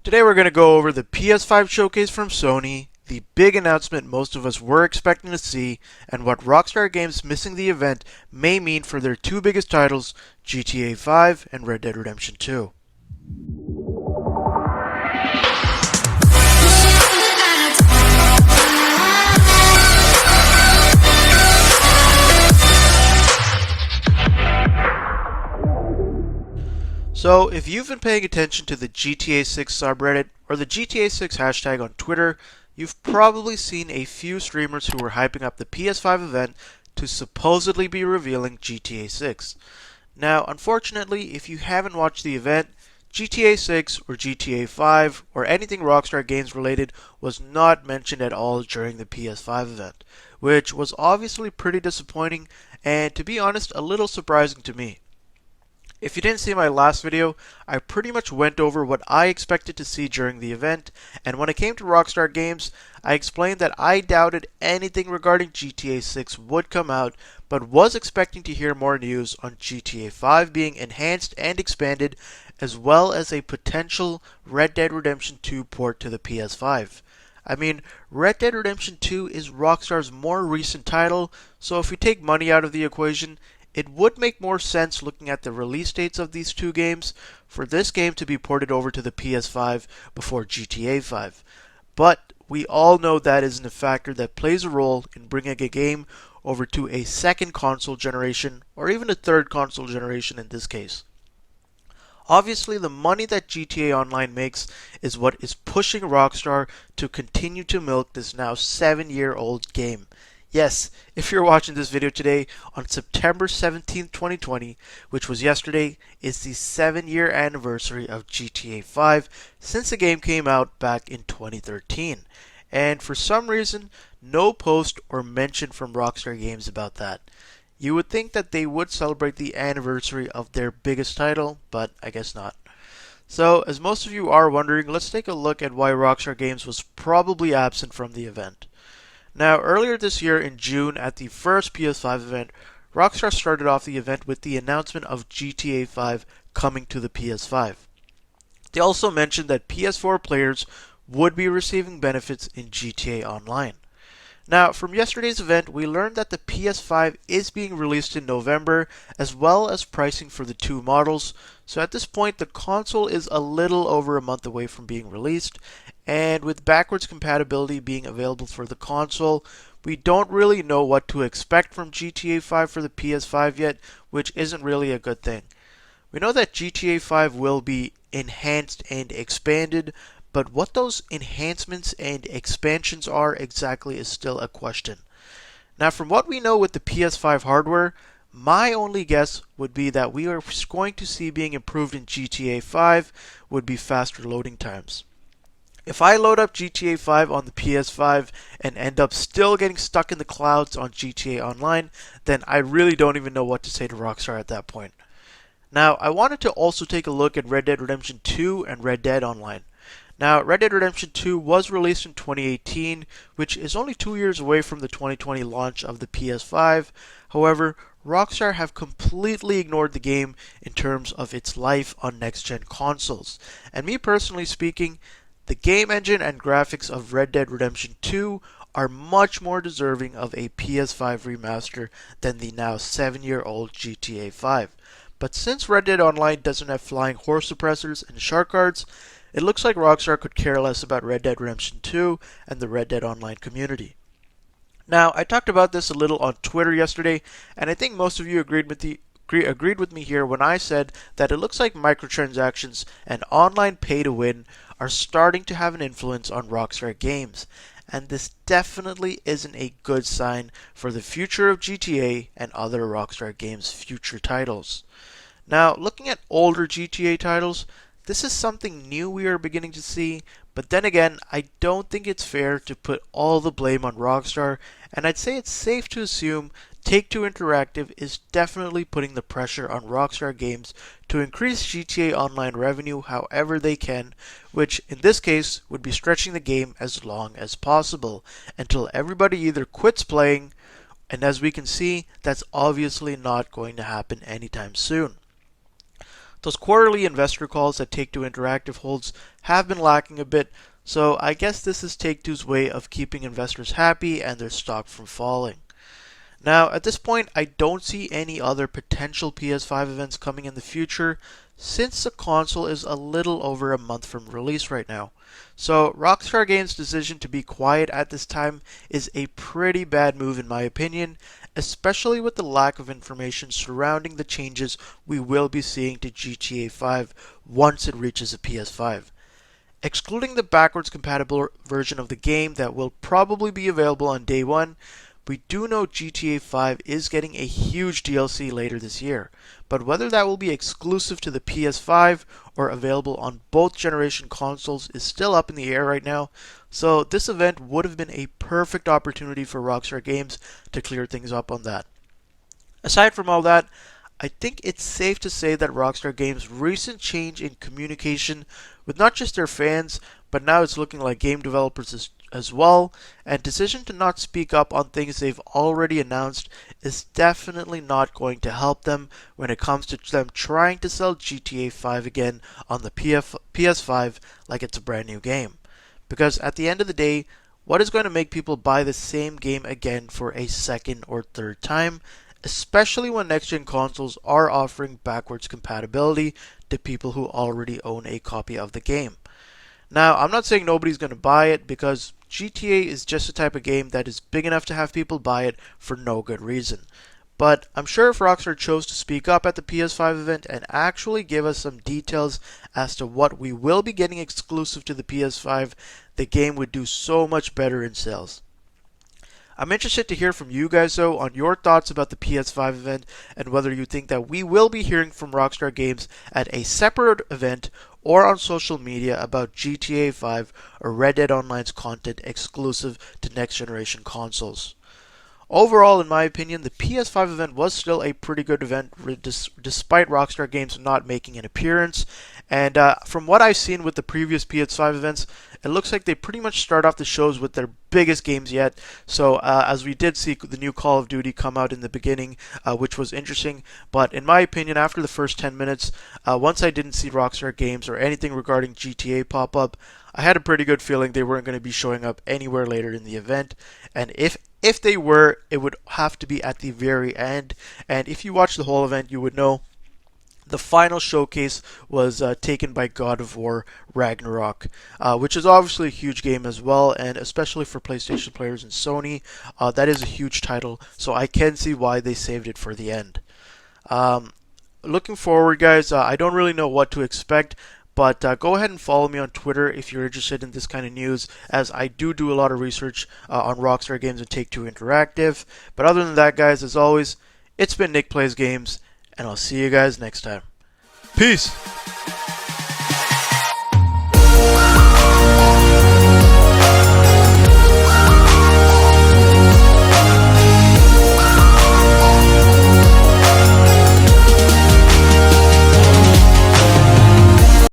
Today we're going to go over the PS5 showcase from Sony, the big announcement most of us were expecting to see, and what Rockstar Games missing the event may mean for their two biggest titles, GTA 5 and Red Dead Redemption 2. So, if you've been paying attention to the GTA 6 subreddit or the GTA 6 hashtag on Twitter, you've probably seen a few streamers who were hyping up the PS5 event to supposedly be revealing GTA 6. Now, unfortunately, if you haven't watched the event, GTA 6 or GTA 5 or anything Rockstar Games related was not mentioned at all during the PS5 event, which was obviously pretty disappointing and, to be honest, a little surprising to me. If you didn't see my last video, I pretty much went over what I expected to see during the event, and when it came to Rockstar Games, I explained that I doubted anything regarding GTA 6 would come out, but was expecting to hear more news on GTA 5 being enhanced and expanded, as well as a potential Red Dead Redemption 2 port to the PS5. I mean, Red Dead Redemption 2 is Rockstar's more recent title, so if we take money out of the equation, it would make more sense looking at the release dates of these two games for this game to be ported over to the PS5 before GTA 5. But we all know that isn't a factor that plays a role in bringing a game over to a second console generation or even a third console generation in this case. Obviously, the money that GTA Online makes is what is pushing Rockstar to continue to milk this now 7-year-old game. Yes, if you're watching this video today on September 17th, 2020, which was yesterday, is the 7-year anniversary of GTA 5 since the game came out back in 2013. And for some reason, no post or mention from Rockstar Games about that. You would think that they would celebrate the anniversary of their biggest title, but I guess not. So, as most of you are wondering, let's take a look at why Rockstar Games was probably absent from the event. Now, earlier this year in June at the first PS5 event, Rockstar started off the event with the announcement of GTA 5 coming to the PS5. They also mentioned that PS4 players would be receiving benefits in GTA Online. Now, from yesterday's event, we learned that the PS5 is being released in November, as well as pricing for the two models. So at this point, the console is a little over a month away from being released, and with backwards compatibility being available for the console, we don't really know what to expect from GTA 5 for the PS5 yet, which isn't really a good thing. We know that GTA 5 will be enhanced and expanded, but what those enhancements and expansions are exactly is still a question. Now, from what we know with the PS5 hardware, my only guess would be that we are going to see being improved in GTA 5 would be faster loading times. If I load up GTA 5 on the PS5 and end up still getting stuck in the clouds on GTA Online, then I really don't even know what to say to Rockstar at that point. Now, I wanted to also take a look at Red Dead Redemption 2 and Red Dead Online. Now, Red Dead Redemption 2 was released in 2018, which is only 2 years away from the 2020 launch of the PS5. However, Rockstar have completely ignored the game in terms of its life on next-gen consoles. And me personally speaking, the game engine and graphics of Red Dead Redemption 2 are much more deserving of a PS5 remaster than the now 7-year-old GTA 5. But since Red Dead Online doesn't have flying horse suppressors and shark cards, it looks like Rockstar could care less about Red Dead Redemption 2 and the Red Dead Online community. Now, I talked about this a little on Twitter yesterday, and I think most of you agreed with me here when I said that it looks like microtransactions and online pay-to-win are starting to have an influence on Rockstar Games, and this definitely isn't a good sign for the future of GTA and other Rockstar Games future titles. Now, looking at older GTA titles, this is something new we are beginning to see, but then again, I don't think it's fair to put all the blame on Rockstar, and I'd say it's safe to assume Take-Two Interactive is definitely putting the pressure on Rockstar Games to increase GTA Online revenue however they can, which in this case would be stretching the game as long as possible, until everybody either quits playing, and as we can see, that's obviously not going to happen anytime soon. Those quarterly investor calls that Take-Two Interactive holds have been lacking a bit, so I guess this is Take-Two's way of keeping investors happy and their stock from falling. Now, at this point, I don't see any other potential PS5 events coming in the future, since the console is a little over a month from release right now. So, Rockstar Games' decision to be quiet at this time is a pretty bad move in my opinion, especially with the lack of information surrounding the changes we will be seeing to GTA 5 once it reaches a PS5. Excluding the backwards compatible version of the game that will probably be available on day one, we do know GTA 5 is getting a huge DLC later this year, but whether that will be exclusive to the PS5 or available on both generation consoles is still up in the air right now, so this event would have been a perfect opportunity for Rockstar Games to clear things up on that. Aside from all that, I think it's safe to say that Rockstar Games' recent change in communication with not just their fans, but now it's looking like game developers as well, and decision to not speak up on things they've already announced is definitely not going to help them when it comes to them trying to sell GTA 5 again on the PS5 like it's a brand new game. Because at the end of the day, what is going to make people buy the same game again for a second or third time, especially when next-gen consoles are offering backwards compatibility to people who already own a copy of the game? Now, I'm not saying nobody's going to buy it, because GTA is just the type of game that is big enough to have people buy it for no good reason. But I'm sure if Rockstar chose to speak up at the PS5 event and actually give us some details as to what we will be getting exclusive to the PS5, the game would do so much better in sales. I'm interested to hear from you guys though on your thoughts about the PS5 event and whether you think that we will be hearing from Rockstar Games at a separate event or on social media about GTA 5 or Red Dead Online's content exclusive to next generation consoles. Overall, in my opinion, the PS5 event was still a pretty good event despite Rockstar Games not making an appearance. And from what I've seen with the previous PS5 events, it looks like they pretty much start off the shows with their biggest games yet. So as we did see the new Call of Duty come out in the beginning, which was interesting. But in my opinion, after the first 10 minutes, once I didn't see Rockstar Games or anything regarding GTA pop up, I had a pretty good feeling they weren't going to be showing up anywhere later in the event. And if they were, it would have to be at the very end. And if you watch the whole event, you would know the final showcase was taken by God of War Ragnarok, which is obviously a huge game as well, and especially for PlayStation players and Sony, that is a huge title, so I can see why they saved it for the end. Looking forward, guys, I don't really know what to expect, but go ahead and follow me on Twitter if you're interested in this kind of news, as I do a lot of research on Rockstar Games and Take-Two Interactive. But other than that, guys, as always, it's been Nick Plays Games, and I'll see you guys next time. Peace!